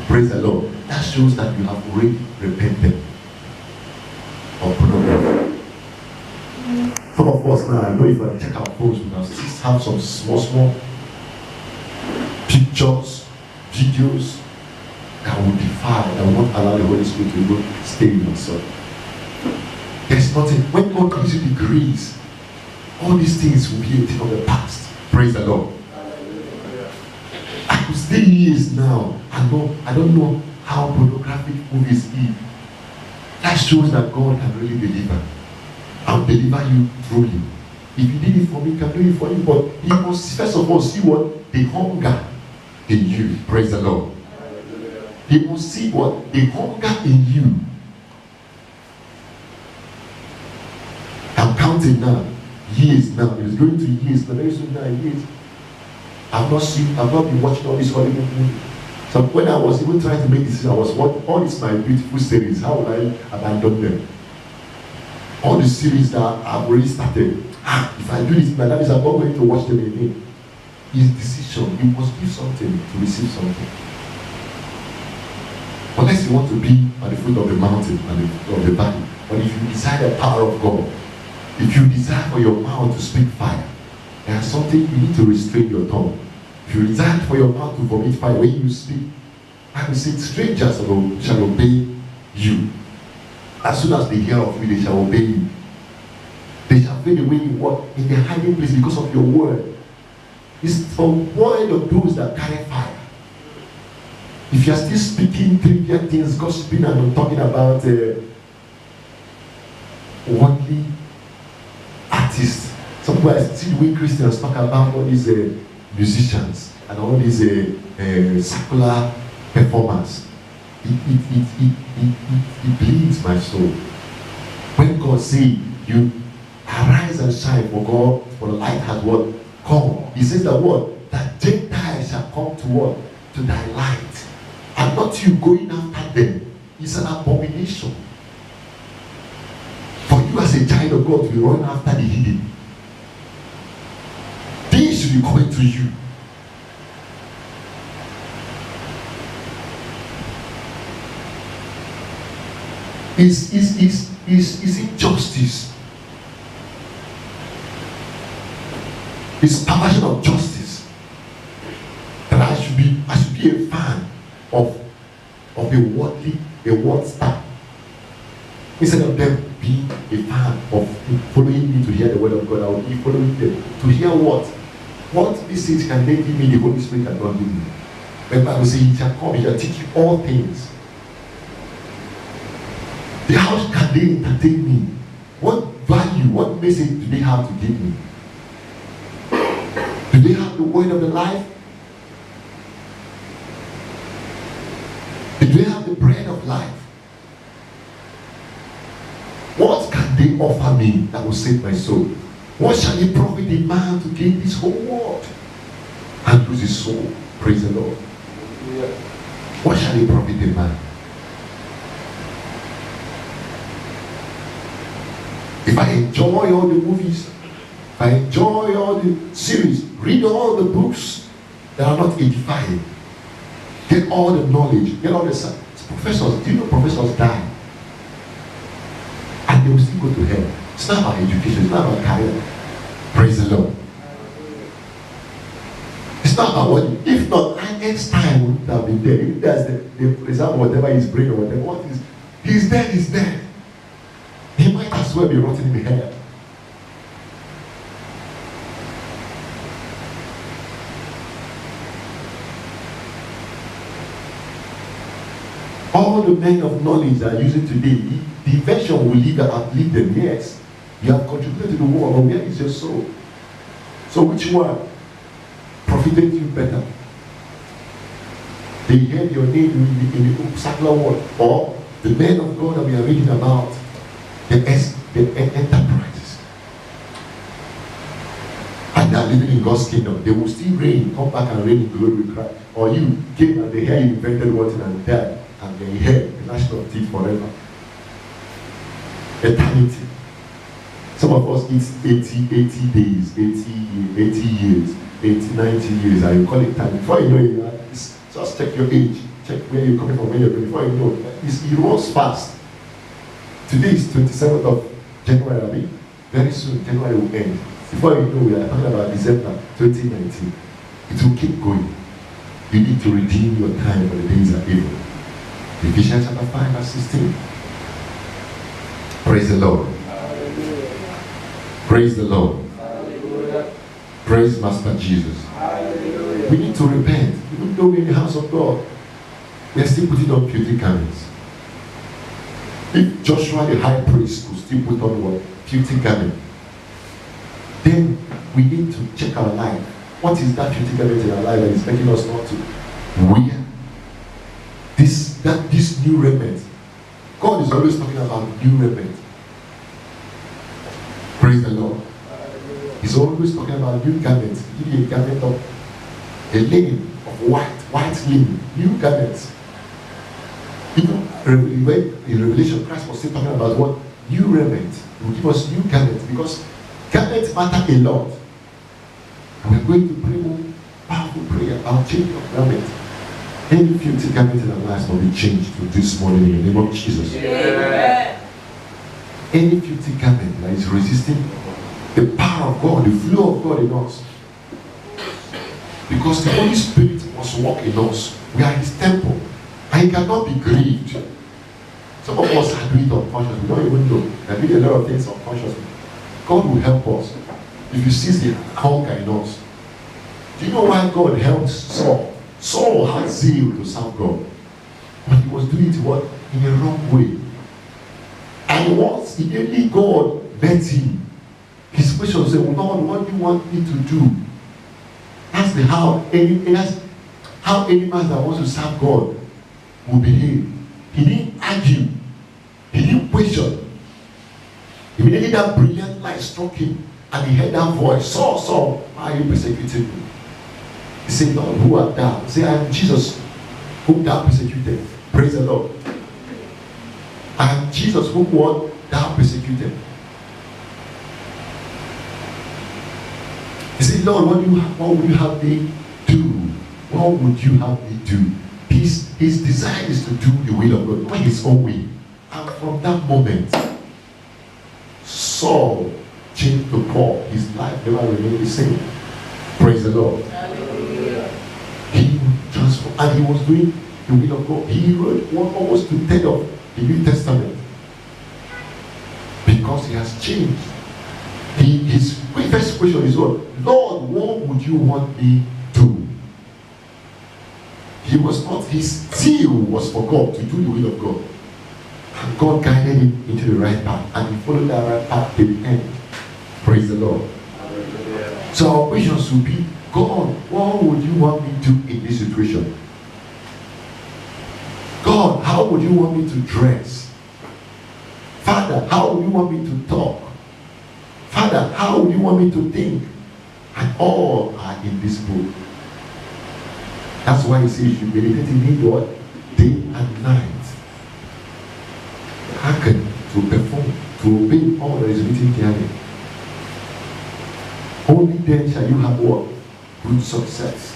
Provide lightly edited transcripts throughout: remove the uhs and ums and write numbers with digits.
Praise the Lord. That shows that you have already repented of pornography. Some of us now, I know if I check our phones, we can still have some small pictures, videos that will defile, that won't allow the Holy Spirit to go stay in your soul. There's nothing. When God gives you the grace, all these things will be a thing of the past. Praise the Lord. I could stay years now. I don't know how pornographic movies is. That shows that God can really deliver. I'll deliver you truly. If you did it for me, he can do it for you. But he must first of all see what the hunger in you. Praise the Lord. He must see what the hunger in you. I'm counting now. Years now. It's going to years. Very soon now, years. I've not been watching all these Hollywood movies. So when I was even trying to make decisions, I was watching all these my beautiful series. How will I abandon them? All the series that I've already started. If I do this, that means I'm not going to watch them again. His decision. You must give something to receive something. Unless you want to be at the foot of the mountain and of the valley. But if you desire the power of God, if you desire for your mouth to speak fire, there is something you need to restrain your tongue. If you desire for your mouth to vomit fire when you speak, I will say strangers shall obey you. As soon as they hear of you, they shall obey you. They shall fade away in what? In their hiding place because of your word. It's for word of those that carry fire. If you are still speaking trivial things, gossiping and talking about worldly artists, some people are still the way Christians talk about all these musicians and all these secular performers. It bleeds my soul. When God says, you arise and shine, for God, for the light has what? Come. He says the word, that Gentiles shall come to what? To thy light. And not you going after them. It's an abomination. For you as a child of God to be running after the hidden. Things should be coming to you. Is injustice. It's perversion of justice. That I should be a fan of a world star. Instead of them being a fan of following me to hear the word of God, I will be following them to hear what message can they give me the Holy Spirit cannot give me. The Bible says he shall come, he shall teach you all things. How can they entertain me? What value, what message do they have to give me? Do they have the word of the life? Do they have the bread of life? What can they offer me that will save my soul? What shall it profit a man to gain this whole world and lose his soul? Praise the Lord. Yeah. What shall it profit a man? If I enjoy all the movies, if I enjoy all the series, read all the books that are not edifying, get all the knowledge, get all the professors. Do you know professors die? And they will still go to hell. It's not about education, it's not about career. Praise the Lord. It's not about what, if not, Einstein wouldn't have been there. If there's the result, whatever his brain or whatever, what is, he's dead, he's dead. He might as well be rotting in the hell. All the men of knowledge that are using today, the invention will outlive them, yes. You have contributed to the world, but where is your soul? So which one profited you better? They heard your name in the secular world, or the men of God that we are reading about, the enterprises. And they are living in God's kingdom. They will still reign, come back and reign in glory with Christ. Or you came and they hear you invented one thing and died, and they hear the national teeth forever. Eternity. Some of us, it's 80 days, 80 years, 80, 90 years, and you call it time. Before you know it, just check your age. check where you're coming from, where you're going. Before you know, it runs fast. Today is 27th of January. Very soon, January will end. Before you know, we are talking about December 2019. It will keep going. You need to redeem your time for the days are evil. Ephesians chapter 5 verse 16. Praise the Lord. Hallelujah. Praise the Lord. Hallelujah. Praise Master Jesus. Hallelujah. We need to repent. Even though we're in the house of God, we are still putting on filthy garments. If Joshua the high priest could still put on what? Filthy garment, then we need to check our life. What is that filthy garment in our life that is making us not to wear this new raiment? God is always talking about new raiment. Praise the Lord. He's always talking about new garments. Give you a garment of a linen of white linen, new garments. You know, in Revelation, Christ was still talking about what? New raiment. He will give us new garments, because garments matter a lot. And we're going to pray one powerful prayer about change of garment. Any filthy garment in our lives will be changed to this morning in the name of Jesus. Amen. Any filthy garment that is resisting the power of God, the flow of God in us. Because the Holy Spirit must walk in us. We are His temple. And He cannot be grieved. Some of us are doing it unconsciously. We don't even know. There are doing a lot of things unconsciously. God will help us if you see the hunger in us. Do you know why God helped Saul? Saul had zeal to serve God, but he was doing it what? In a wrong way. And once immediately God met him, his question was, Lord, what do you want me to do? That's how any man that wants to serve God will behave. He didn't argue. He didn't question. Immediately that brilliant light struck him, and he heard that voice, Saul, why are you persecuting me? He said, Lord, who art thou? He said, I am Jesus, whom thou persecuted. Praise the Lord. I am Jesus, whom what thou persecuted. He said, Lord, what would you have me do? What would you have me do? His desire is to do the will of God, not his own way. And from that moment, Saul changed to Paul. His life never remained the same. Praise the Lord. Hallelujah. He transformed, and he was doing the will of God. He wrote almost 2/3 of the New Testament because he has changed. His first question is, Lord, what would you want me to? He was not, his zeal was for God, to do the will of God. And God guided him into the right path, and he followed that right path to the end. Praise the Lord. Hallelujah. So our questions will be, God, what would you want me to do in this situation? God, how would you want me to dress? Father, how would you want me to talk? Father, how would you want me to think? And all are in this book. That's why he says you should meditate in it what? Day and night. Hearken to perform, to obey all that is written therein. Only then shall you have what? Good success.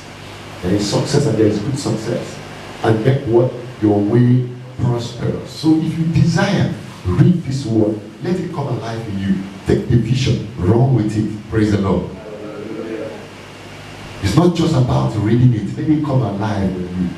There is success and there is good success. And make what? Your way prosperous. So if you desire, read this word. Let it come alive in you. Take the vision. Run with it. Praise the Lord. It's not just about reading it. Let it come alive in you.